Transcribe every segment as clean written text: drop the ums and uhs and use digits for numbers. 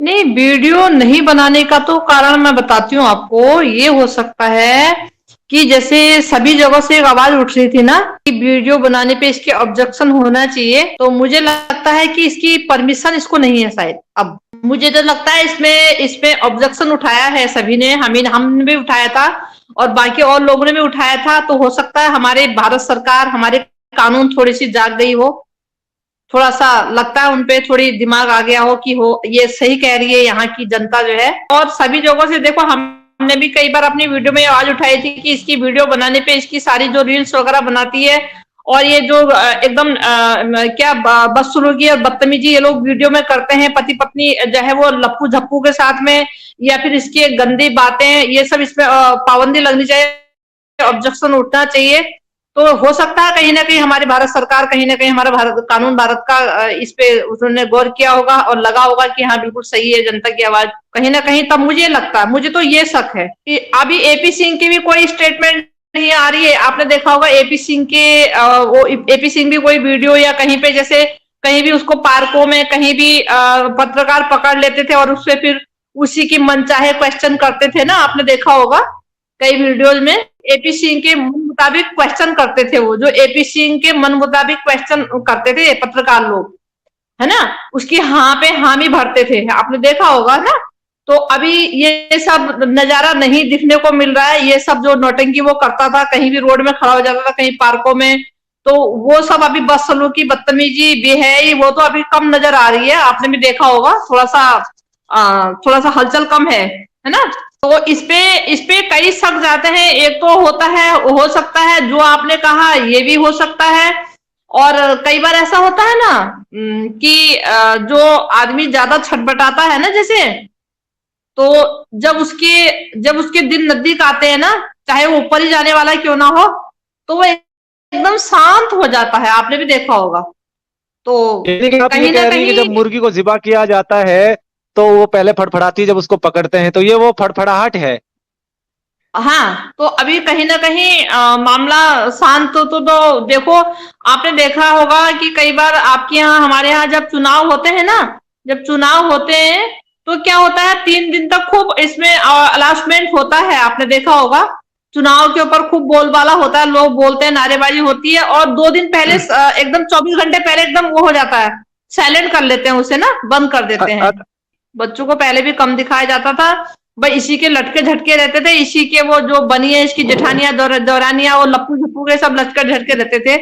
नहीं, वीडियो नहीं बनाने का तो कारण मैं बताती हूँ आपको। ये हो सकता है कि जैसे सभी जगह से एक आवाज उठ रही थी ना कि वीडियो बनाने पे इसके ऑब्जेक्शन होना चाहिए, तो मुझे लगता है कि इसकी परमिशन इसको नहीं है शायद। अब मुझे तो लगता है इसमें इसमें ऑब्जेक्शन उठाया है सभी ने, हमने भी उठाया था और बाकी और लोगों ने भी उठाया था। तो हो सकता है हमारे भारत सरकार, हमारे कानून थोड़ी सी जाग गई हो, थोड़ा सा लगता है उनपे थोड़ी दिमाग आ गया हो कि हो ये सही कह रही है यहाँ की जनता जो है। और सभी जगहों से देखो, हमने भी कई बार अपनी वीडियो में आवाज उठाई थी कि इसकी वीडियो बनाने पे इसकी सारी जो रील्स वगैरह बनाती है और ये जो एकदम क्या बदसलूकी और बदतमीजी ये लोग वीडियो में करते हैं पति पत्नी जो है वो लप्पू झप्पू के साथ में, या फिर इसकी गंदी बातें, ये सब इसमें पाबंदी लगनी चाहिए, ऑब्जेक्शन उठना चाहिए। तो हो सकता है कहीं ना कहीं हमारी भारत सरकार, कहीं ना कहीं हमारा भारत कानून, भारत का इस पे उन्होंने गौर किया होगा और लगा होगा कि हाँ बिल्कुल सही है जनता की आवाज कहीं ना कहीं। तब मुझे लगता है, मुझे तो ये शक है कि अभी एपी सिंह की भी कोई स्टेटमेंट नहीं आ रही है। आपने देखा होगा एपी सिंह के वो एपी सिंह भी कोई वीडियो या कहीं पे जैसे कहीं भी उसको पार्कों में कहीं भी पत्रकार पकड़ लेते थे और उससे फिर उसी की मनचाहे क्वेश्चन करते थे ना, आपने देखा होगा कई वीडियोज में एपी सिंह के मन मुताबिक क्वेश्चन करते थे। वो जो एपी सिंह के मन मुताबिक क्वेश्चन करते थे पत्रकार लोग, है ना, उसकी हाँ पे हामी भरते थे, आपने देखा होगा ना। तो अभी ये सब नजारा नहीं दिखने को मिल रहा है। ये सब जो नौटंकी वो करता था, कहीं भी रोड में खड़ा हो जाता था, कहीं पार्कों में, तो वो सब अभी बदसलूकी, बदतमीजी, बेहयाई वो तो अभी कम नजर आ रही है। आपने भी देखा होगा, थोड़ा सा हलचल कम है ना। तो इस पे कई शक जाते हैं। एक तो होता है, हो सकता है जो आपने कहा ये भी हो सकता है, और कई बार ऐसा होता है ना कि जो आदमी ज्यादा छटपटाता है ना जैसे, तो जब उसके दिन नजदीक आते हैं ना, चाहे वो ऊपर ही जाने वाला क्यों ना हो, तो वो एकदम शांत हो जाता है। आपने भी देखा होगा। तो यानी कि आप ये कहीं ना कह रही है कि जब कहीं मुर्गी को ज़िबा किया जाता है तो वो पहले फड़फड़ाती है, जब उसको पकड़ते हैं तो ये वो फड़फड़ाहट है। हाँ, तो अभी कहीं ना कहीं मामला शांत तो देखो, आपने देखा होगा कि कई बार आपके यहाँ, हमारे यहाँ जब चुनाव होते हैं ना, जब चुनाव होते हैं तो क्या होता है, 3 दिन तक खूब इसमें अनाउंसमेंट होता है। आपने देखा होगा चुनाव के ऊपर खूब बोलबाला होता है, लोग बोलते हैं, नारेबाजी होती है, और 2 दिन पहले एकदम 24 घंटे पहले एकदम वो हो जाता है, साइलेंट कर लेते हैं उसे ना, बंद कर अ- देते हैं। अ- बच्चों को पहले भी कम दिखाया जाता था, भाई इसी के लटके झटके रहते थे, इसी के वो जो बनी है इसकी जेठानियां दौरानियां, वो लप्पू झप्पू के सब लटके झटके रहते थे।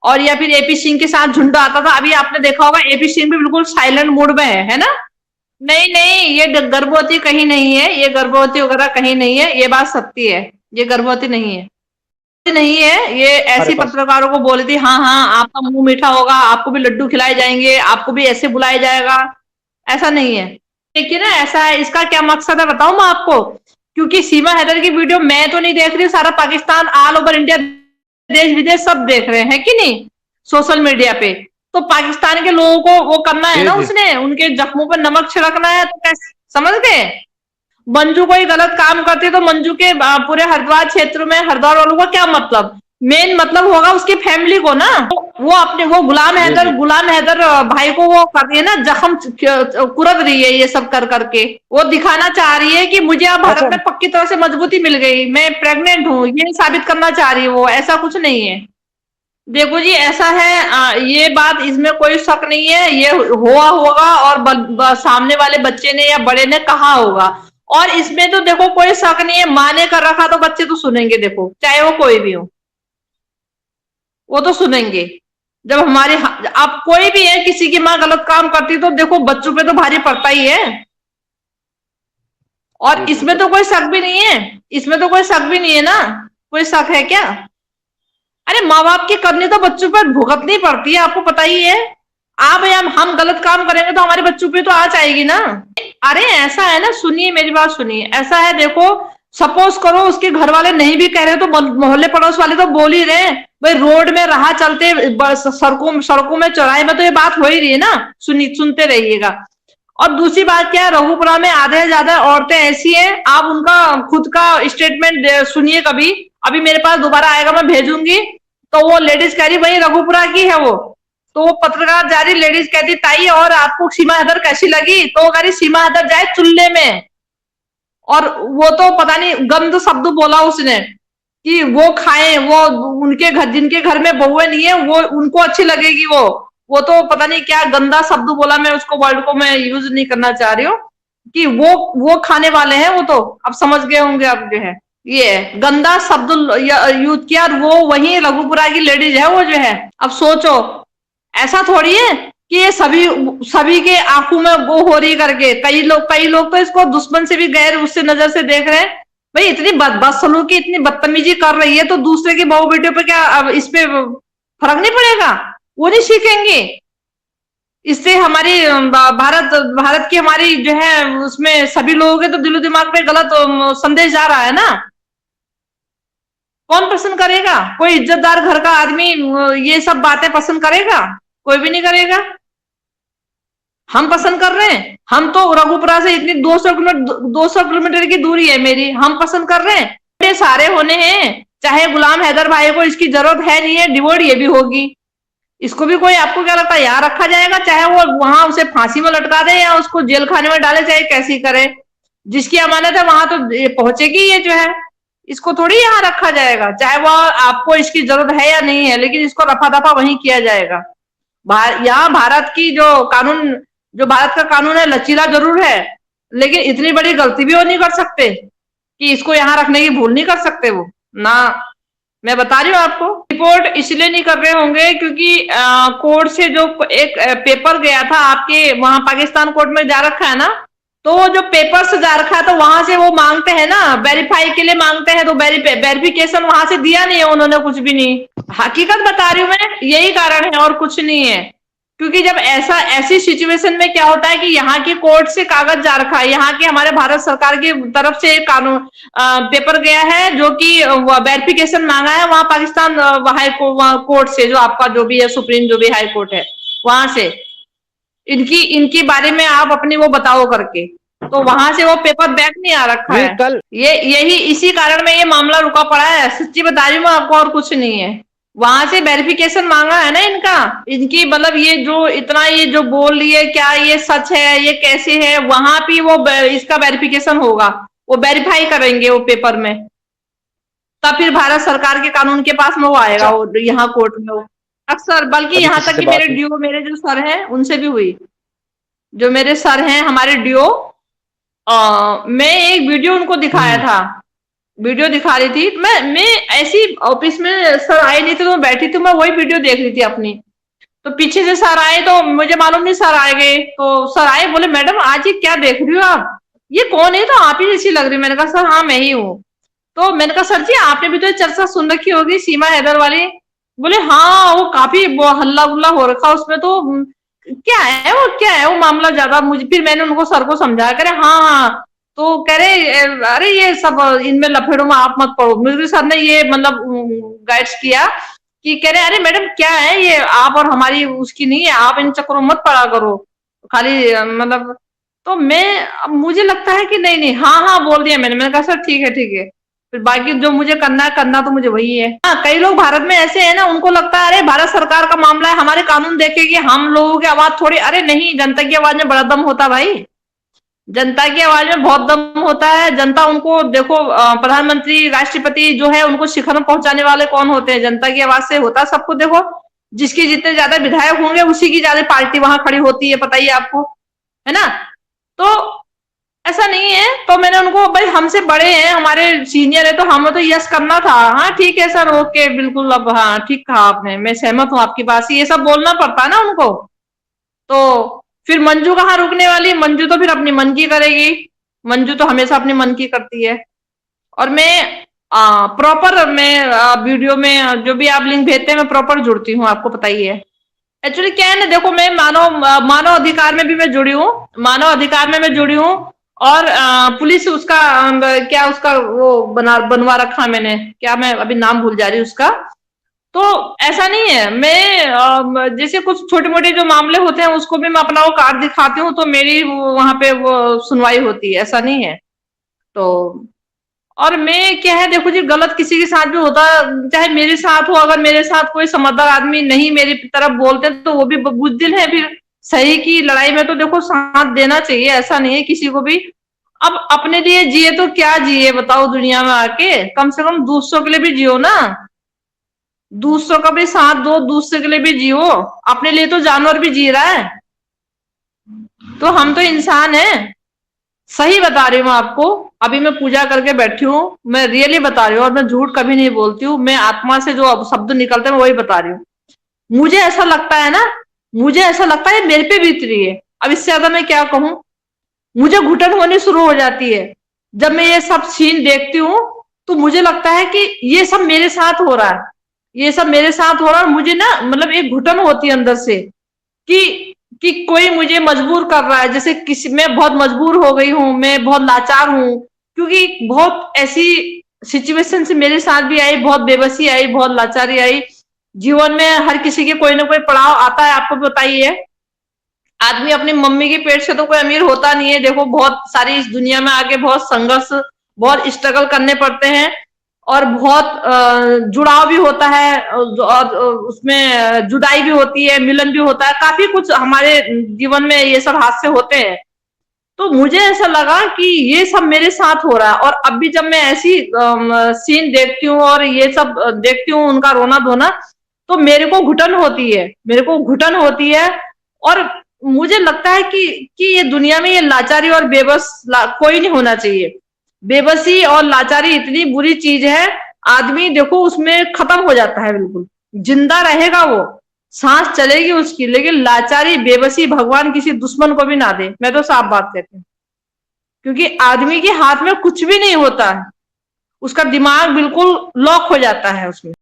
और या फिर एपी सिंह के साथ झुंड आता था। अभी आपने देखा होगा एपी सिंह भी बिल्कुल साइलेंट मूड में है ना। नहीं नहीं, ये गर्भवती कहीं नहीं है, ये गर्भवती वगैरह कहीं नहीं है, ये बात सत्य है, ये गर्भवती नहीं है, नहीं है। ये हमारे ऐसी पास पत्रकारों को बोली थी, हाँ हाँ आपका मुंह मीठा होगा, आपको भी लड्डू खिलाए जाएंगे, आपको भी ऐसे बुलाया जाएगा, ऐसा नहीं है। देखिए ना, ऐसा है, इसका क्या मकसद है बताऊं मैं आपको। क्योंकि सीमा हैदर की वीडियो मैं तो नहीं देख रही, सारा पाकिस्तान, ऑल ओवर इंडिया, देश विदेश सब देख रहे हैं कि नहीं, सोशल मीडिया पे। तो पाकिस्तान के लोगों को वो करना है जी ना, जी। उसने उनके जख्मों पर नमक छिड़कना है, तो कैसे, समझ गए। मंजू कोई गलत काम करती है तो मंजू के पूरे हरिद्वार क्षेत्र में हरिद्वार वालों का क्या मतलब, मेन मतलब होगा उसकी फैमिली को ना। तो वो अपने वो जी जी। गुलाम हैदर भाई को वो कर रही है ना, जख्म कुरद रही है ये सब कर करके। वो दिखाना चाह रही है कि मुझे अब भारत अच्छा। में पक्की तरह से मजबूती मिल गई, मैं प्रेग्नेंट हूँ, ये साबित करना चाह रही है वो, ऐसा कुछ नहीं है। देखो जी ऐसा है, ये बात, इसमें कोई शक नहीं है, ये हुआ होगा और सामने वाले बच्चे ने या बड़े ने कहा होगा। और इसमें तो देखो कोई शक नहीं है, माँ ने कर रखा तो बच्चे तो सुनेंगे, देखो चाहे वो कोई भी हो, वो तो सुनेंगे। जब हमारे, आप कोई भी है, किसी की माँ गलत काम करती तो देखो बच्चों पे तो भारी पड़ता ही है। और जी इसमें बिल्कुल। तो कोई शक भी नहीं है, इसमें तो कोई शक भी नहीं है ना, कोई शक है क्या। अरे माँ बाप की करनी तो बच्चों पर भुगतनी पड़ती है, आपको पता ही है। आप या हम गलत काम करेंगे तो हमारे बच्चों पे तो आज आएगी ना। अरे ऐसा है ना, सुनिए मेरी बात सुनिए, ऐसा है देखो, सपोज करो उसके घर वाले नहीं भी कह रहे तो मोहल्ले पड़ोस वाले तो बोल ही रहे, भाई रोड में राह चलते, सड़कों सड़कों में, चौराहे में तो ये बात हो ही रही है ना, सुनते रहिएगा। और दूसरी बात क्या है, रघुपुरा में आधे से ज्यादा औरतें ऐसी हैं, आप उनका खुद का स्टेटमेंट सुनिए कभी, अभी मेरे पास दोबारा आएगा मैं भेजूंगी। तो वो लेडीज कह रही भाई रघुपुरा की है वो, तो वो पत्रकार जा रही, लेडीज कहती ताई और आपको सीमा हैदर कैसी लगी, तो कह रही सीमा हैदर जाए चुल्ले में। और वो तो पता नहीं गंद शब्द बोला उसने कि वो खाएं, वो उनके घर, जिनके घर में बहुएं नहीं है वो उनको अच्छी लगेगी वो तो पता नहीं क्या गंदा शब्द बोला, मैं उसको वर्ड को मैं यूज नहीं करना चाह रही हूँ कि वो खाने वाले हैं, वो तो अब समझ गए होंगे अब जो है ये गंदा शब्द यूज किया, और वो वही रघुपुरा की लेडीज है वो जो है। अब सोचो, ऐसा थोड़ी है कि ये सभी सभी के आंखों में वो हो रही करके, कई लोग तो इसको दुश्मन से भी गैर उससे नजर से देख रहे हैं। भाई इतनी बदसलूकी, इतनी बदतमीजी कर रही है तो दूसरे की बहू बेटियों पे क्या अब इस पे फर्क नहीं पड़ेगा? वो नहीं सीखेंगे? इससे हमारी भारत की हमारी जो है उसमें सभी लोगों के तो दिलो दिमाग पे गलत संदेश जा रहा है ना। कौन पसंद करेगा? कोई इज्जतदार घर का आदमी ये सब बातें पसंद करेगा? कोई भी नहीं करेगा। हम पसंद कर रहे हैं, हम तो रघुपुरा से इतनी 200 किलोमीटर की दूरी है मेरी, हम पसंद कर रहे हैं, ये सारे होने हैं। चाहे गुलाम हैदर भाई को इसकी जरूरत है नहीं है, डिवोर्ड ये भी होगी, इसको भी कोई आपको क्या लगता है यहाँ रखा जाएगा? चाहे वो वहां उसे फांसी में लटका दे या उसको जेल खाने में डाले, चाहे कैसी करे, जिसकी अमानत है वहां तो पहुंचेगी ये जो है, इसको थोड़ी यहाँ रखा जाएगा। चाहे वो आपको इसकी जरूरत है या नहीं है, लेकिन इसको रफा दफा वहीं किया जाएगा। यहाँ भारत की जो भारत का कानून है लचीला जरूर है, लेकिन इतनी बड़ी गलती भी वो नहीं कर सकते कि इसको यहाँ रखने की भूल नहीं कर सकते वो ना। मैं बता रही हूँ आपको, रिपोर्ट इसलिए नहीं कर रहे होंगे क्योंकि कोर्ट से जो एक पेपर गया था आपके वहां पाकिस्तान कोर्ट में जा रखा है ना, तो वो जो पेपर से जा रखा है तो वहां से वो मांगते हैं ना, वेरीफाई के लिए मांगते हैं, तो वेरिफिकेशन वहां से दिया नहीं है उन्होंने, कुछ भी नहीं। हकीकत बता रही हूँ मैं, यही कारण है और कुछ नहीं है। क्योंकि जब ऐसी सिचुएशन में क्या होता है कि यहाँ की कोर्ट से कागज जा रखा है, यहाँ के हमारे भारत सरकार की तरफ से एक कानून पेपर गया है जो कि वेरिफिकेशन मांगा है वहां पाकिस्तान हाई कोर्ट से, जो आपका जो भी है सुप्रीम जो भी हाई कोर्ट है वहां से, इनकी बारे में आप अपनी वो बताओ करके, तो वहां से वो पेपर बैक नहीं आ रखा है। कल यही इसी कारण में ये मामला रुका पड़ा है, सच्ची बता रही हूँ आपको, और कुछ नहीं है। वहां से वेरिफिकेशन मांगा है ना इनकी मतलब ये जो इतना ये जो बोल रही है, क्या ये सच है, ये कैसे है, वहां भी वो इसका वेरिफिकेशन होगा, वो वेरीफाई करेंगे वो पेपर में, तब फिर भारत सरकार के कानून के पास में वो आएगा, वो यहाँ कोर्ट में वो अक्सर। बल्कि यहाँ तक कि मेरे जो सर हैं उनसे भी हुई, जो मेरे सर हैं हमारे डीओ, मैं एक वीडियो उनको दिखाया था, वीडियो दिखा रही थी मैं ऐसी ऑफिस में, सर आए नहीं थे तो मैं बैठी थी, मैं वही वीडियो देख रही थी अपनी, तो पीछे से सर आए, तो मुझे मालूम नहीं सर आ गए, तो सर आए, बोले मैडम आज ये क्या देख रही हो आप, ये कौन है? तो आप ही जैसी लग रही। मैंने कहा सर हाँ मैं ही हूँ। तो मैंने कहा सर जी आपने भी तो चर्चा सुन रखी होगी सीमा हैदर वाली। बोले हाँ वो काफी हल्ला गुल्ला हो रखा उसमें, तो क्या है वो मामला ज्यादा। मुझे फिर मैंने उनको सर को समझाया, करे हाँ, तो कह रहे अरे ये सब इनमें लफेड़ों में आप मत पड़ो। मुझे सर ने ये मतलब गाइड्स किया कि कह रहे अरे मैडम क्या है ये, आप और हमारी उसकी नहीं है, आप इन चक्करों मत पड़ा करो खाली मतलब। तो मुझे लगता है कि नहीं हाँ बोल दिया मैंने कहा सर ठीक है, फिर बाकी जो मुझे करना तो मुझे वही है। हाँ कई लोग भारत में ऐसे हैं ना, उनको लगता है अरे भारत सरकार का मामला है, हमारे कानून देखेगी, हम लोगों की आवाज थोड़ी। अरे नहीं, जनता की आवाज में बड़ा दम होता भाई, जनता की आवाज में बहुत दम होता है। जनता उनको देखो, प्रधानमंत्री राष्ट्रपति जो है उनको शिखर में पहुंचाने वाले कौन होते हैं? जनता की आवाज से होता सबको। देखो जिसके जितने ज्यादा विधायक होंगे उसी की ज्यादा पार्टी वहां खड़ी होती है, पता ही आपको, है ना। तो ऐसा नहीं है। तो मैंने उनको, भाई हमसे बड़े हैं, हमारे सीनियर है, तो हमें तो यस करना था। हाँ ठीक है सर, ओके बिल्कुल, अब हाँ ठीक कहा आपने, मैं सहमत हूँ आपकी बात से, ये सब बोलना पड़ता है ना उनको। तो फिर मंजू कहाँ रुकने वाली? मंजू तो फिर अपनी मन की करेगी, मंजू तो हमेशा अपनी मन की करती है। और मैं प्रॉपर मैं वीडियो में जो भी आप लिंक भेजते हैं मैं प्रॉपर जुड़ती हूँ, आपको पता ही है। एक्चुअली क्या है ना, देखो मैं मानव अधिकार में भी मैं जुड़ी हूँ, मानव अधिकार में मैं जुड़ी हूँ, और पुलिस उसका क्या उसका वो बनवा रखा मैंने, क्या मैं अभी नाम भूल जा रही हूँ उसका। तो ऐसा नहीं है, मैं जैसे कुछ छोटे मोटे जो मामले होते हैं उसको भी मैं अपना वो कार्ड दिखाती हूँ तो मेरी वहां पे वो सुनवाई होती है, ऐसा नहीं है। तो और मैं क्या है, देखो जी, गलत किसी के साथ भी होता, चाहे मेरे साथ हो, अगर मेरे साथ कोई समझदार आदमी नहीं मेरी तरफ बोलते तो वो भी बुज़दिल है। फिर सही की लड़ाई में तो देखो साथ देना चाहिए, ऐसा नहीं है किसी को भी। अब अपने लिए जिए तो क्या जिए बताओ, दुनिया में आके कम से कम दूसरों के लिए भी जियो ना, दूसरों का भी साथ दो, दूसरे के लिए भी जियो। अपने लिए तो जानवर भी जी रहा है, तो हम तो इंसान हैं। सही बता रही हूँ आपको, अभी मैं पूजा करके बैठी हूँ, मैं रियली बता रही हूँ, और मैं झूठ कभी नहीं बोलती हूँ, मैं आत्मा से जो अब शब्द निकलते हैं वही बता रही हूँ। मुझे ऐसा लगता है ना, मुझे ऐसा लगता है मेरे पे बीत रही है। अब इससे ज्यादा मैं क्या कहूँ, मुझे घुटन होनी शुरू हो जाती है जब मैं ये सब सीन देखती हूँ। तो मुझे लगता है कि ये सब मेरे साथ हो रहा है, ये सब मेरे साथ हो रहा है, और मुझे ना मतलब एक घुटन होती है अंदर से कि कोई मुझे मजबूर कर रहा है, जैसे किसी, मैं बहुत मजबूर हो गई हूँ, मैं बहुत लाचार हूँ, क्योंकि बहुत ऐसी सिचुएशन से मेरे साथ भी आई, बहुत बेबसी आई, बहुत लाचारी आई। जीवन में हर किसी के कोई ना कोई पड़ाव आता है, आपको बताइए। आदमी अपनी मम्मी के पेट से तो कोई अमीर होता नहीं है, देखो बहुत सारी इस दुनिया में आके बहुत संघर्ष, बहुत स्ट्रगल करने पड़ते हैं, और बहुत जुड़ाव भी होता है, और उसमें जुदाई भी होती है, मिलन भी होता है, काफी कुछ हमारे जीवन में ये सब हादसे होते हैं। तो मुझे ऐसा लगा कि ये सब मेरे साथ हो रहा है, और अब भी जब मैं ऐसी सीन देखती हूँ और ये सब देखती हूँ, उनका रोना धोना, तो मेरे को घुटन होती है, मेरे को घुटन होती है। और मुझे लगता है कि ये दुनिया में ये लाचारी और कोई नहीं होना चाहिए। बेबसी और लाचारी इतनी बुरी चीज है, आदमी देखो उसमें खत्म हो जाता है, बिल्कुल जिंदा रहेगा वो, सांस चलेगी उसकी, लेकिन लाचारी बेबसी भगवान किसी दुश्मन को भी ना दे, मैं तो साफ बात कहती हूँ। क्योंकि आदमी के हाथ में कुछ भी नहीं होता है, उसका दिमाग बिल्कुल लॉक हो जाता है उसमें।